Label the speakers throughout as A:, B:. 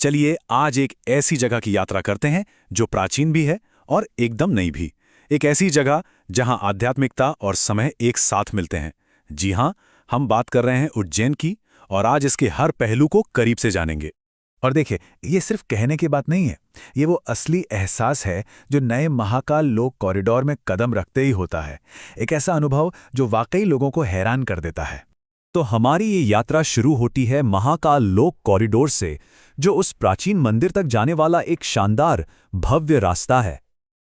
A: चलिए आज एक ऐसी जगह की यात्रा करते हैं जो प्राचीन भी है और एकदम नई भी। एक ऐसी जगह जहां आध्यात्मिकता और समय एक साथ मिलते हैं। जी हां, हम बात कर रहे हैं उज्जैन की और आज इसके हर पहलू को करीब से जानेंगे।
B: और देखिए, ये सिर्फ कहने की बात नहीं है। ये वो असली एहसास है जो नए महाकाल लोक कॉरिडोर में कदम रखते ही होता है। एक ऐसा अनुभव जो वाकई लोगों को हैरान कर देता है।
A: तो हमारी ये यात्रा शुरू होती है महाकाल लोक कॉरिडोर से, जो उस प्राचीन मंदिर तक जाने वाला एक शानदार भव्य रास्ता है।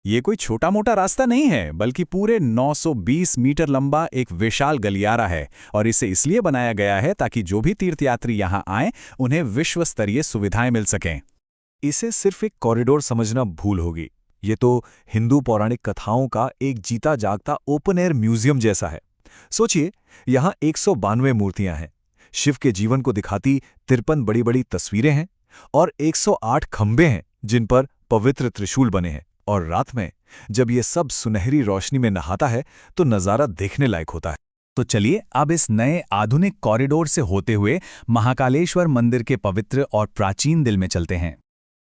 C: ये कोई छोटा मोटा रास्ता नहीं है, बल्कि पूरे 920 मीटर लंबा एक विशाल गलियारा है। और इसे इसलिए बनाया गया है ताकि जो भी तीर्थयात्री यहाँ आएं उन्हें विश्व स्तरीय सुविधाएं मिल सकें।
B: इसे सिर्फ एक कॉरिडोर समझना भूल होगी। ये तो हिंदू पौराणिक कथाओं का एक जीता जागता ओपन एयर म्यूजियम जैसा है। सोचिए, यहाँ 192 मूर्तियां हैं, शिव के जीवन को दिखाती 53 बड़ी बड़ी तस्वीरें हैं और 108 खंबे हैं जिन पर पवित्र त्रिशूल बने हैं। और रात में जब ये सब सुनहरी रोशनी में नहाता है तो नज़ारा देखने लायक होता है।
A: तो चलिए अब इस नए आधुनिक कॉरिडोर से होते हुए महाकालेश्वर मंदिर के पवित्र और प्राचीन दिल में चलते हैं।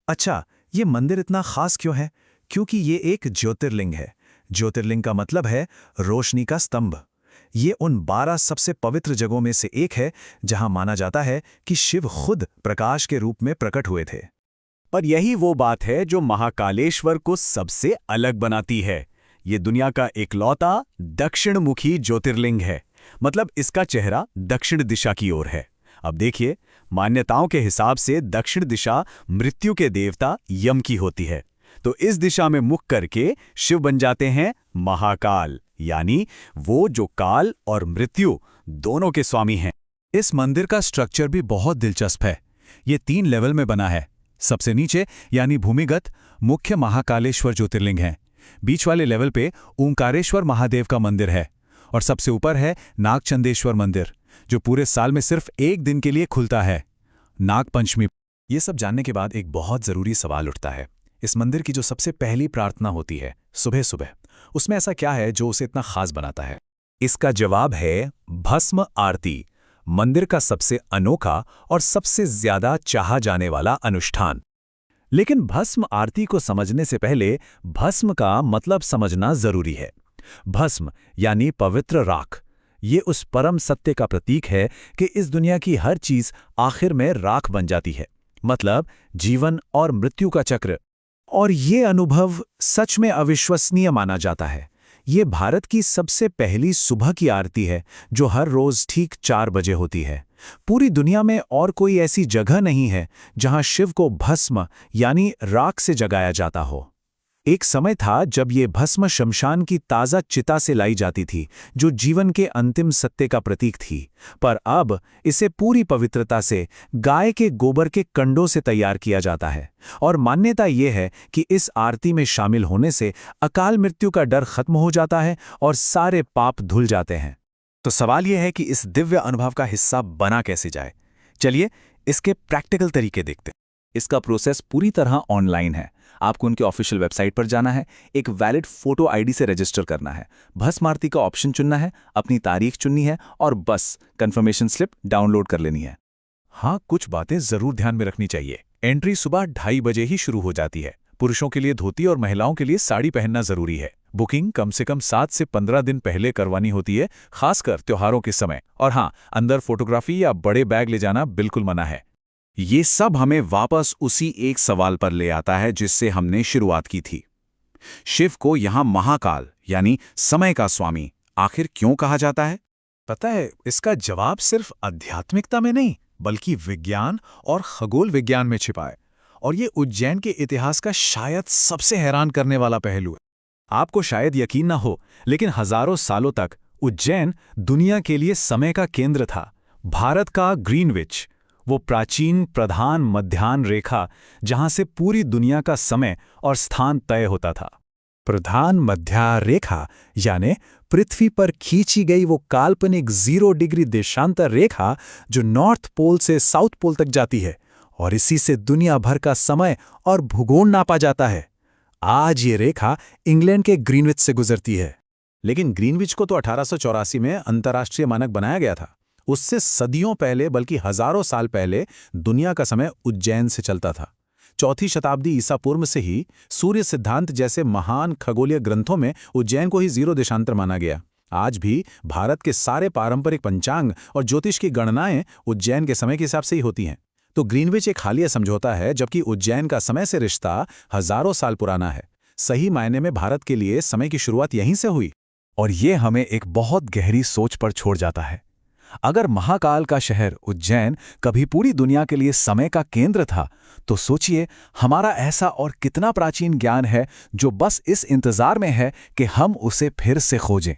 B: अच्छा, ये मंदिर इतना खास क्यों है? क्योंकि ये एक ज्योतिर्लिंग है। ज्योतिर्लिंग का मतलब है रोशनी का स्तंभ। ये उन 12 सबसे पवित्र जगहों में से एक है जहां माना जाता है कि शिव खुद प्रकाश के रूप में प्रकट हुए थे।
C: पर यही वो बात है जो महाकालेश्वर को सबसे अलग बनाती है। ये दुनिया का इकलौता दक्षिणमुखी ज्योतिर्लिंग है। मतलब इसका चेहरा दक्षिण दिशा की ओर है। अब देखिए, मान्यताओं के हिसाब से दक्षिण दिशा मृत्यु के देवता यम की होती है। तो इस दिशा में मुख करके शिव बन जाते हैं महाकाल, यानी वो जो काल और मृत्यु दोनों के स्वामी हैं।
A: इस मंदिर का स्ट्रक्चर भी बहुत दिलचस्प है। ये 3 लेवल में बना है। सबसे नीचे यानी भूमिगत मुख्य महाकालेश्वर ज्योतिर्लिंग है। बीच वाले लेवल पे ओंकारेश्वर महादेव का मंदिर है और सबसे ऊपर है नागचंदेश्वर मंदिर, जो पूरे साल में सिर्फ एक दिन के लिए खुलता है, नागपंचमी।
B: ये सब जानने के बाद एक बहुत जरूरी सवाल उठता है। इस मंदिर की जो सबसे पहली प्रार्थना होती है सुबह सुबह, उसमें ऐसा क्या है जो उसे इतना खास बनाता है? इसका जवाब है भस्म आरती, मंदिर का सबसे अनोखा और सबसे ज्यादा चाहा जाने वाला अनुष्ठान। लेकिन भस्म आरती को समझने से पहले भस्म का मतलब समझना जरूरी है। भस्म यानी पवित्र राख। ये उस परम सत्य का प्रतीक है कि इस दुनिया की हर चीज आखिर में राख बन जाती है, मतलब जीवन और मृत्यु का चक्र। और ये अनुभव सच में अविश्वसनीय माना जाता है। ये भारत की सबसे पहली सुबह की आरती है जो हर रोज ठीक 4 बजे होती है। पूरी दुनिया में और कोई ऐसी जगह नहीं है जहां शिव को भस्म यानी राख से जगाया जाता हो। एक समय था जब ये भस्म शमशान की ताज़ा चिता से लाई जाती थी, जो जीवन के अंतिम सत्य का प्रतीक थी। पर अब इसे पूरी पवित्रता से गाय के गोबर के कंडों से तैयार किया जाता है। और मान्यता ये है कि इस आरती में शामिल होने से अकाल मृत्यु का डर खत्म हो जाता है और सारे पाप धुल जाते हैं।
C: तो सवाल यह है कि इस दिव्य अनुभव का हिस्सा बना कैसे जाए। चलिए इसके प्रैक्टिकल तरीके देखते हैं। इसका प्रोसेस पूरी तरह ऑनलाइन है। आपको उनके ऑफिशियल वेबसाइट पर जाना है, एक वैलिड फोटो आईडी से रजिस्टर करना है, भस्म आरती का ऑप्शन चुनना है, अपनी तारीख चुननी है और बस कंफर्मेशन स्लिप डाउनलोड कर लेनी है।
B: हाँ, कुछ बातें जरूर ध्यान में रखनी चाहिए। एंट्री सुबह 2:30 बजे ही शुरू हो जाती है। पुरुषों के लिए धोती और महिलाओं के लिए साड़ी पहनना जरूरी है। बुकिंग कम से कम 7 से 15 दिन पहले करवानी होती है, खासकर त्योहारों के समय। और हाँ, अंदर फोटोग्राफी या बड़े बैग ले जाना बिल्कुल मना है।
C: ये सब हमें वापस उसी एक सवाल पर ले आता है जिससे हमने शुरुआत की थी। शिव को यहाँ महाकाल यानी समय का स्वामी आखिर क्यों कहा जाता है?
B: पता है, इसका जवाब सिर्फ आध्यात्मिकता में नहीं बल्कि विज्ञान और खगोल विज्ञान में छिपा है। और ये उज्जैन के इतिहास का शायद सबसे हैरान करने वाला पहलू है। आपको शायद यकीन ना हो, लेकिन हजारों सालों तक उज्जैन दुनिया के लिए समय का केंद्र था। भारत का ग्रीनविच, वो प्राचीन प्रधान मध्याह्न रेखा जहां से पूरी दुनिया का समय और स्थान तय होता था। प्रधान मध्याह्न रेखा यानी पृथ्वी पर खींची गई वो काल्पनिक 0 डिग्री देशांतर रेखा जो नॉर्थ पोल से साउथ पोल तक जाती है, और इसी से दुनिया भर का समय और भूगोल नापा जाता है। आज ये रेखा इंग्लैंड के ग्रीनविच से गुजरती है। लेकिन ग्रीनविच को तो 1884 में अंतर्राष्ट्रीय मानक बनाया गया था उससे सदियों पहले बल्कि हजारों साल पहले दुनिया का समय उज्जैन से चलता था। 4वीं शताब्दी ईसा पूर्व से ही सूर्य सिद्धांत जैसे महान खगोलीय ग्रंथों में उज्जैन को ही 0 देशांतर माना गया। आज भी भारत के सारे पारंपरिक पंचांग और ज्योतिष की गणनाएं उज्जैन के समय के हिसाब से ही होती हैं। तो ग्रीनविच एक हालिया समझौता है, जबकि उज्जैन का समय से रिश्ता हजारों साल पुराना है। सही मायने में भारत के लिए समय की शुरुआत यहीं से हुई।
A: और ये हमें एक बहुत गहरी सोच पर छोड़ जाता है। अगर महाकाल का शहर उज्जैन कभी पूरी दुनिया के लिए समय का केंद्र था, तो सोचिए हमारा ऐसा और कितना प्राचीन ज्ञान है जो बस इस इंतजार में है कि हम उसे फिर से खोजें।